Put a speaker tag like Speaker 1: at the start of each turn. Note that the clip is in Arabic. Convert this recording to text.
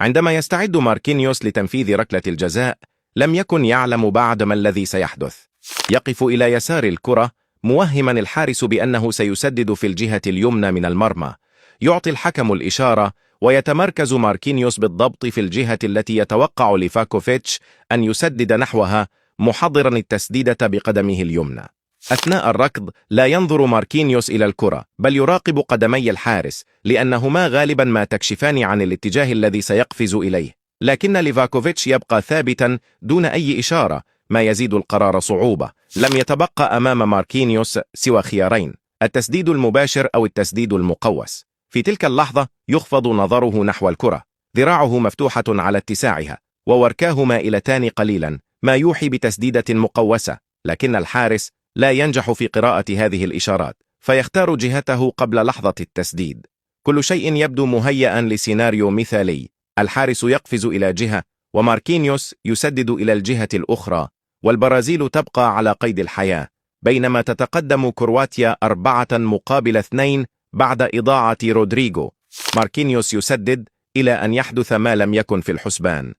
Speaker 1: عندما يستعد ماركينيوس لتنفيذ ركلة الجزاء، لم يكن يعلم بعد ما الذي سيحدث. يقف إلى يسار الكرة موهما الحارس بأنه سيسدد في الجهة اليمنى من المرمى. يعطي الحكم الإشارة، ويتمركز ماركينيوس بالضبط في الجهة التي يتوقع ليفاكوفيتش أن يسدد نحوها، محضرا التسديدة بقدمه اليمنى. أثناء الركض لا ينظر ماركينيوس إلى الكرة، بل يراقب قدمي الحارس، لأنهما غالبا ما تكشفان عن الاتجاه الذي سيقفز إليه. لكن ليفاكوفيتش يبقى ثابتا دون أي إشارة، ما يزيد القرار صعوبة. لم يتبقى أمام ماركينيوس سوى خيارين: التسديد المباشر أو التسديد المقوس. في تلك اللحظة يخفض نظره نحو الكرة، ذراعه مفتوحة على اتساعها، ووركاه مائلتان قليلا، ما يوحي بتسديدة مقوسة. لكن الحارس لا ينجح في قراءة هذه الإشارات، فيختار جهته قبل لحظة التسديد. كل شيء يبدو مهيئا لسيناريو مثالي: الحارس يقفز إلى جهة، وماركينيوس يسدد إلى الجهة الأخرى، والبرازيل تبقى على قيد الحياة، بينما تتقدم كرواتيا 4-2 بعد إضاعة رودريغو. ماركينيوس يسدد إلى أن يحدث ما لم يكن في الحسبان.